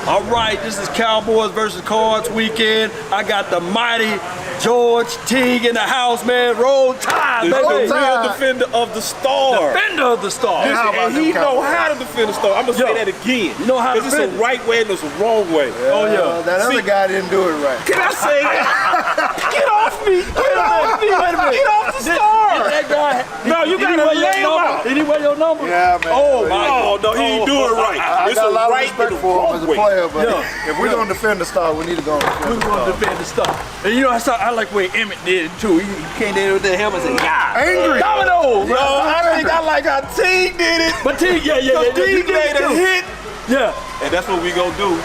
All right, this is Cowboys versus Cards weekend. I got the mighty George Teague in the house, man. Roll Tide, baby. The real defender of the star. Defender of the star. Listen, and he know how to defend the star. I'm going to say that again. You know how to defend it. It's a right way and it's a wrong way. Oh, yeah. That other guy didn't do it right. Can I say that? Get off me. Get off me. Wait a minute. Get off the star. That guy. No, you got to lay him out. Did he wear your number? Yeah, man. Oh, my God. No, he ain't do it right. I got a lot of respect for him as a player, but if we're going to defend the star, we need to go and defend the star. We're going to defend the star. And you know, I like the way Emmett did it, too. He came there with that helmet and said, yeah. Angry. Domino. No, I think I like how Teague did it. But Teague, yeah. Teague made a hit. Yeah. And that's what we gonna do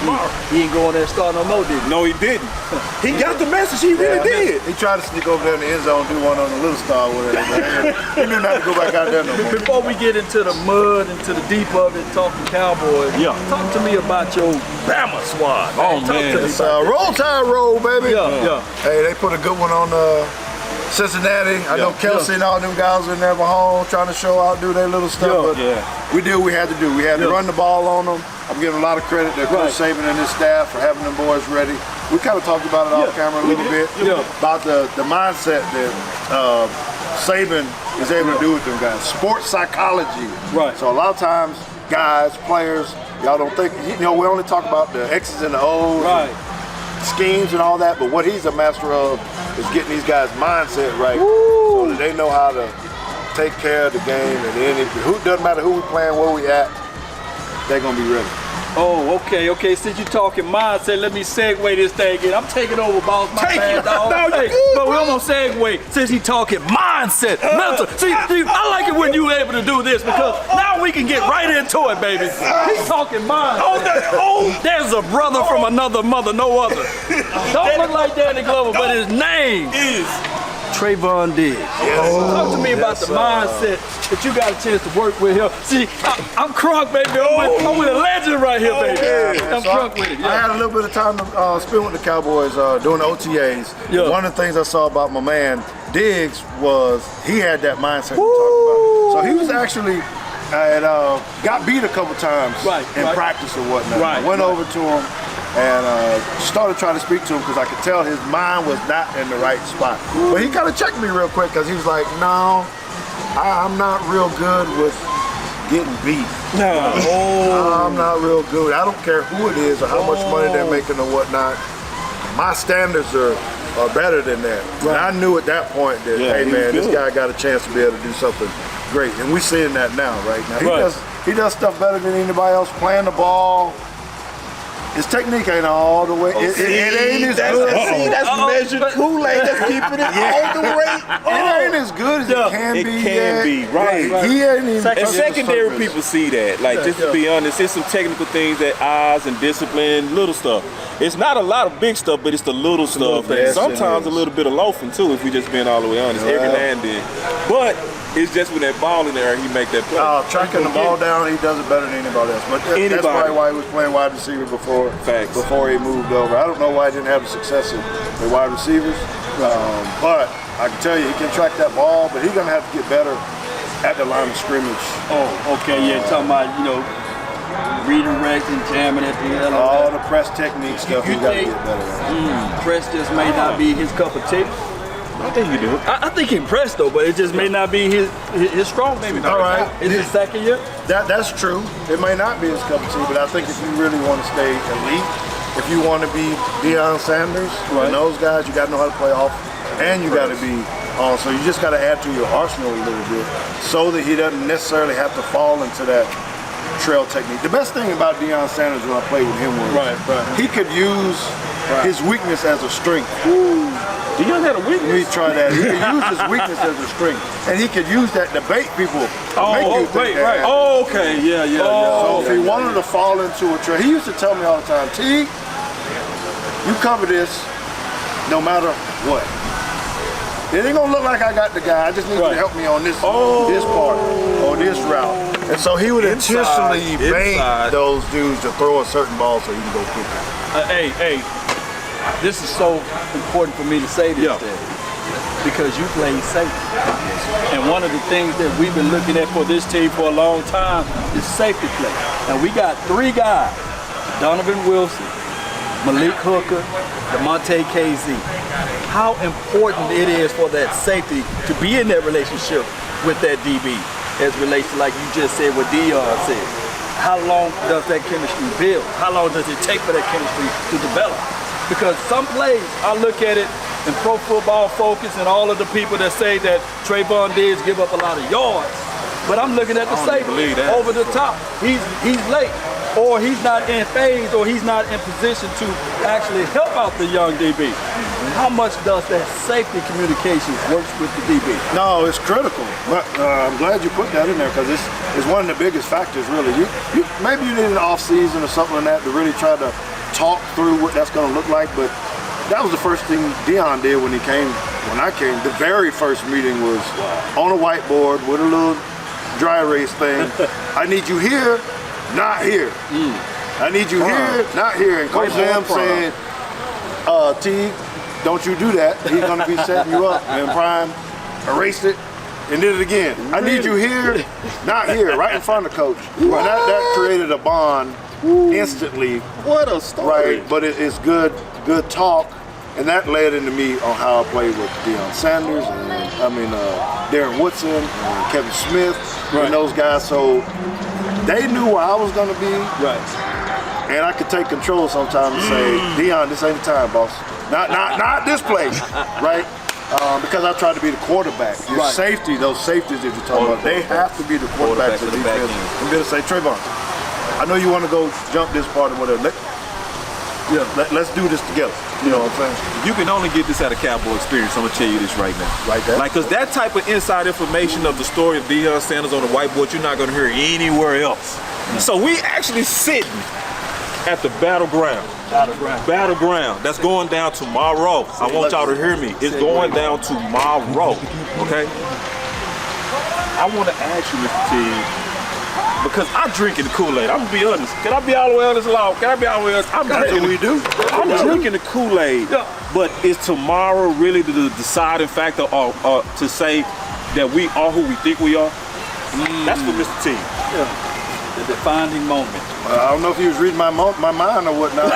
tomorrow. He ain't going there and start no more, did he? No, he didn't. He got the message. He really did. He tried to sneak over there in the end zone, do one on the little star with it. He knew not to go back out there no more. Before we get into the mud, into the deep of it, talking Cowboys, talk to me about your Bama squad. Oh, man. It's Roll Tide roll, baby. Yeah. Hey, they put a good one on Cincinnati. I know Kelsey and all them guys were in there home trying to show out, do their little stuff. But we did what we had to do. We had to run the ball on them. I'm giving a lot of credit to Coach Saban and his staff for having them boys ready. We kind of talked about it off camera a little bit about the mindset that Saban is able to do with them guys. Sports psychology. Right. So a lot of times, guys, players, y'all don't think, we only talk about the X's and the O's. Right. Schemes and all that, but what he's a master of is getting these guys' mindset right so that they know how to take care of the game, and then it doesn't matter who we playing, where we at, they're gonna be ready. Oh, okay. Since you're talking mindset, let me segue this thing in. I'm taking over, boss. My bad, dog. No, hey, but we're gonna segue since he's talking mindset, mental. See, I like it when you're able to do this because now we can get right into it, baby. He's talking mindset. There's a brother from another mother, no other. Don't look like Danny Glover, but his name is Trayvon Diggs. Talk to me about the mindset that you got a chance to work with him. See, I'm crunk, baby. I'm with a legend right here, baby. I'm crunk with it. I had a little bit of time to spend with the Cowboys doing the OTAs. One of the things I saw about my man Diggs was he had that mindset we talked about. So he was actually got beat a couple times in practice or whatnot. I went over to him and started trying to speak to him because I could tell his mind was not in the right spot. But he kind of checked me real quick because he was like, no, I'm not real good with getting beat. I'm not real good. I don't care who it is or how much money they're making or whatnot. My standards are better than that. And I knew at that point that, hey man, this guy got a chance to be able to do something great. And we're seeing that now, right? Now he does stuff better than anybody else, playing the ball. His technique ain't all the way. It ain't as good. See, that's measured Kool-Aid. That's keeping it all the way. It ain't as good as it can be. It can be, right. He ain't even. And secondary people see that. Like, just to be honest, it's some technical things that eyes and discipline, little stuff. It's not a lot of big stuff, but it's the little stuff. And sometimes a little bit of loafing too, if we just being all the way honest, every now and then. But it's just when that ball in there, he make that play. Tracking the ball down, he does it better than anybody else. But that's probably why he was playing wide receiver before he moved over. I don't know why he didn't have the success with wide receivers. But I can tell you, he can track that ball, but he's going to have to get better at the line of scrimmage. Oh, okay, talking about, redirect and jamming at the end. All the press technique stuff, he got to get better at. Press just may not be his cup of tea. I think you do. I think he impressed though, but it just may not be his strong suit. All right. Is it second year? That's true. It may not be his cup of tea, but I think if you really want to stay elite, if you want to be Deon Sanders and those guys, you got to know how to play off, and you got to be on. So you just got to add to your arsenal a little bit, so that he doesn't necessarily have to fall into that trail technique. The best thing about Deon Sanders when I played with him was he could use his weakness as a strength. Deon had a weakness. He tried that. He could use his weakness as a strength, and he could use that to bait people. Okay, yeah. So if he wanted to fall into a trail, he used to tell me all the time, Teague, you cover this no matter what. It ain't gonna look like I got the guy. I just need you to help me on this part or this route. And so he would intentionally bait those dudes to throw a certain ball so he can go kick it. Hey, this is so important for me to say this today because you played safety. And one of the things that we've been looking at for this team for a long time is safety play. And we got 3 guys Donovan Wilson, Malik Hooker, DeMonte KZ. How important it is for that safety to be in that relationship with that DB as relates to, like you just said, what Deon said. How long does that chemistry build? How long does it take for that chemistry to develop? Because some plays, I look at it in Pro Football Focus and all of the people that say that Trayvon Diggs give up a lot of yards, but I'm looking at the safety over the top. He's late, or he's not in phase, or he's not in position to actually help out the young DB. How much does that safety communication work with the DB? No, it's critical. But I'm glad you put that in there because it's one of the biggest factors, really. Maybe you need an off season or something like that to really try to talk through what that's going to look like. But that was the first thing Deon did when he came. When I came, the very first meeting was on a whiteboard with a little dry erase thing. I need you here, not here. I need you here, not here. And Coach Sam said, Teague, don't you do that. He's going to be setting you up. And Prime erased it and did it again. I need you here, not here, right in front of Coach. Well, that created a bond instantly. What a story. Right, but it's good talk. And that led into me on how I played with Deon Sanders and Darren Woodson and Kevin Smith and those guys. So they knew where I was going to be. Right. And I could take control sometimes and say, Deon, this ain't the time, boss. Not this place, right? Because I tried to be the quarterback. Your safety, those safeties that you're talking about, they have to be the quarterbacks of the defense. I'm going to say, Trayvon, I know you want to go jump this part or whatever. Let's do this together. You know what I'm saying? You can only get this out of Cowboy Experience. I'm gonna tell you this right now. Like that? Like, cause that type of inside information of the story of Deon Sanders on the whiteboard, you're not gonna hear anywhere else. So we actually sitting at the Battleground. Battleground. That's going down tomorrow. I want y'all to hear me. It's going down tomorrow. Okay? I want to ask you, Mr. Teague, because I'm drinking the Kool-Aid. I'm gonna be honest. Can I be all the way honest, Law? Can I be all the way honest? I'm drinking the Kool-Aid. But is tomorrow really the deciding factor, or to say that we are who we think we are? That's for Mr. Teague. The defining moment. I don't know if he was reading my mind or whatnot,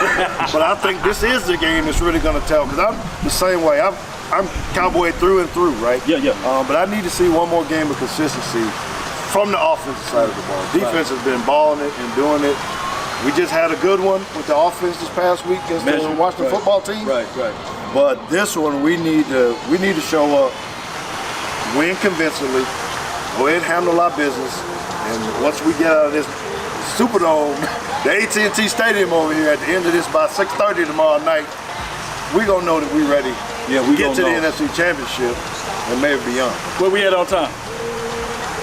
but I think this is the game that's really going to tell. Because I'm the same way. I'm Cowboy through and through, right? But I need to see one more game of consistency from the offensive side of the ball. Defense has been balling it and doing it. We just had a good one with the offense this past week against the Washington football team. But this one, we need to show up, win convincingly, go ahead and handle our business, and once we get out of this Superdome, the AT&T Stadium over here at the end of this by 6:30 tomorrow night, we're gonna know that we're ready to get to the NFC Championship and maybe beyond. Where we at on time?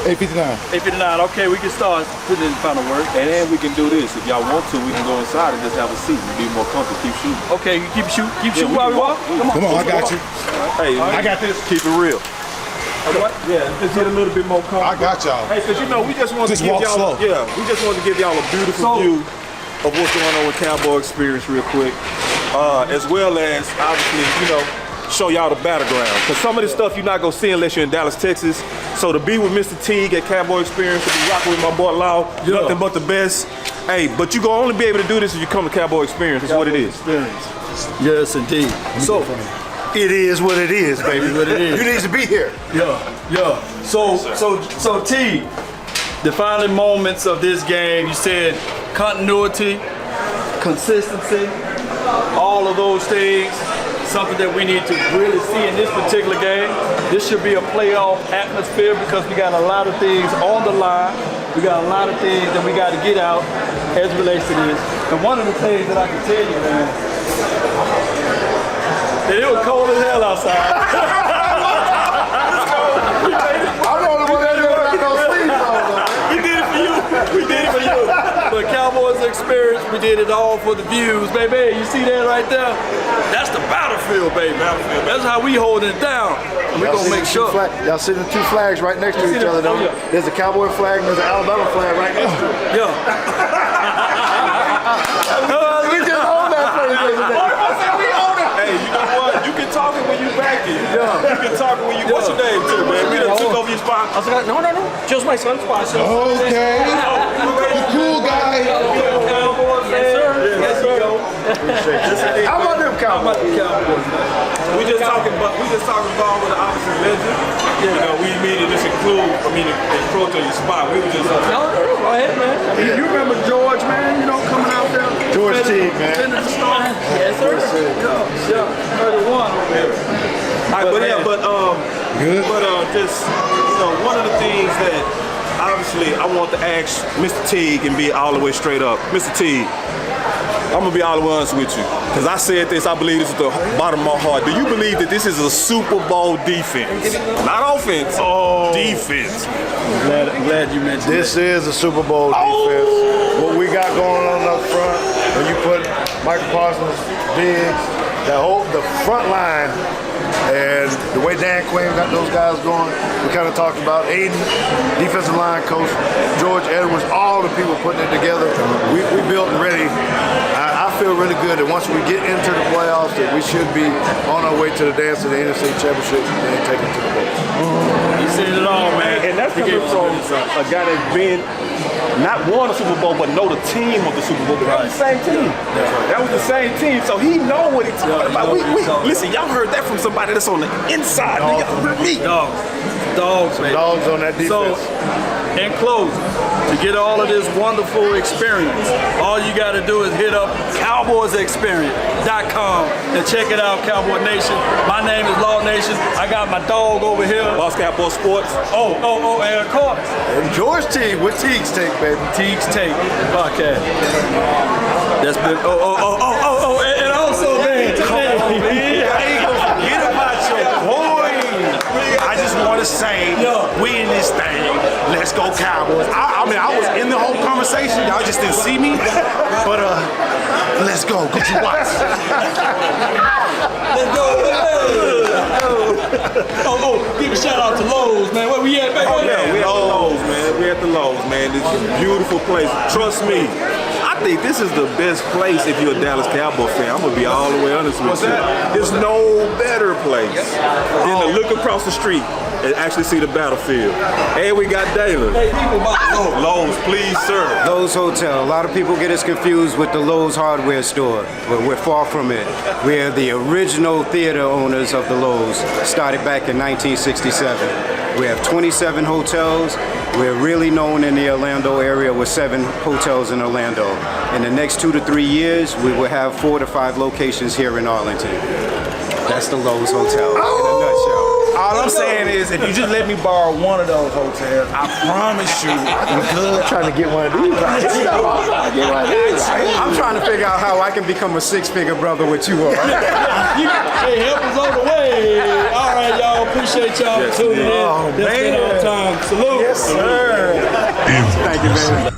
8:59. 8:59. Okay, we can start putting in the final word. And then we can do this. If y'all want to, we can go inside and just have a seat and be more comfortable. Keep shooting. Okay, you keep shooting while we walk. Come on, I got you. Hey, I got this. Keep it real. Yeah, just get a little bit more comfortable. I got y'all. Hey, because we just want to give y'all, slow. We just want to give y'all a beautiful view of what's going on with Cowboy Experience real quick, as well as obviously, show y'all the Battleground. Because some of this stuff you're not gonna see unless you're in Dallas, Texas. So to be with Mr. Teague at Cowboy Experience, to be rocking with my boy Law, nothing but the best. Hey, but you gonna only be able to do this if you come to Cowboy Experience. That's what it is. Yes, indeed. So it is what it is, baby. What it is. You need to be here. So T, defining moments of this game, you said continuity, consistency, all of those things, something that we need to really see in this particular game. This should be a playoff atmosphere because we got a lot of things on the line. We got a lot of things that we got to get out as it relates to this. And one of the things that I can tell you, man, that it was cold as hell outside. I'm the only one that got no sleeves on. We did it for you. We did it for you. But Cowboys Experience, we did it all for the views, baby. You see that right there? That's the battlefield, baby. That's how we holding it down. And we're going to make sure. Y'all see the two flags right next to each other, though? There's a Cowboy flag and there's an Alabama flag right next to it. We just own that place today. Hey, you know what? You can talk it when you back it. You can talk it when you. What's your name too, man? We done took over your spot. I was like, no. Just my son's spot. Okay. The cool guy. Cowboys, yes, sir. Appreciate you. How about them Cowboys? We just talking ball with the opposite legend. You know, we immediately just encroach on your spot. We were just Go ahead, man. You remember George, man? You know, coming out there. George Teague, man. Yes, sir. Yeah, 31 over here. Just one of the things that obviously I want to ask Mr. Teague and be all the way straight up. Mr. Teague, I'm gonna be all the way honest with you, because I said this, I believe this is the bottom of my heart. Do you believe that this is a Super Bowl defense? Not offense, defense. I'm glad you mentioned This is a Super Bowl defense. What we got going on up front, when you put Michael Parsons, Diggs, the front line, and the way Dan Quinn got those guys going, we kind of talked about Aiden, defensive line coach, George Edwards, all the people putting it together. We built and ready. I feel really good that once we get into the playoffs, that we should be on our way to the dance of the NFC Championship and take it to the bowl. You said it all, man. And that's coming from a guy that's been not won a Super Bowl, but know the team of the Super Bowl. That was the same team. That was the same team. So he know what he's talking about. Listen, y'all heard that from somebody that's on the inside. Y'all heard me. Dogs, man. Dogs on that defense. So, in closing, to get all of this wonderful experience, all you got to do is hit up CowboysExperience.com and check it out, Cowboy Nation. My name is Law Nation. I got my dog over here. Boss Cowboy Sports. And of course, And George Teague with Teague's Take, baby. Teague's Take podcast. That's been, and also, man, Forget about your point. I just want to say, we in this thing. Let's go Cowboys. I mean, I was in the whole conversation. Y'all just didn't see me. But let's go. Go to watch. let's go. Give a shout out to Lowe's, man. Where we at, baby? We at the Lowe's, man. We at the Lowe's, man. This is a beautiful place. Trust me. I think this is the best place if you're a Dallas Cowboy fan. I'm gonna be all the way honest with you. There's no better place than to look across the street and actually see the battlefield. And we got Dalen. Hey, people about Lowe's, please, sir. Lowe's Hotel. A lot of people get us confused with the Lowe's hardware store, but we're far from it. We're the original theater owners of the Lowe's, started back in 1967. We have 27 hotels. We're really known in the Orlando area with 7 hotels in Orlando. In the next 2 to 3 years, we will have 4 to 5 locations here in Arlington. That's the Lowe's Hotel in a nutshell. All I'm saying is, if you just let me borrow one of those hotels, I promise you, I'm good. Trying to get one of these. I'm trying to figure out how I can become a 6-figure brother with you all. Hey, help us on the way. All right, y'all. Appreciate y'all for tuning in. That's been our time. Salute. Yes, sir. Thank you, man.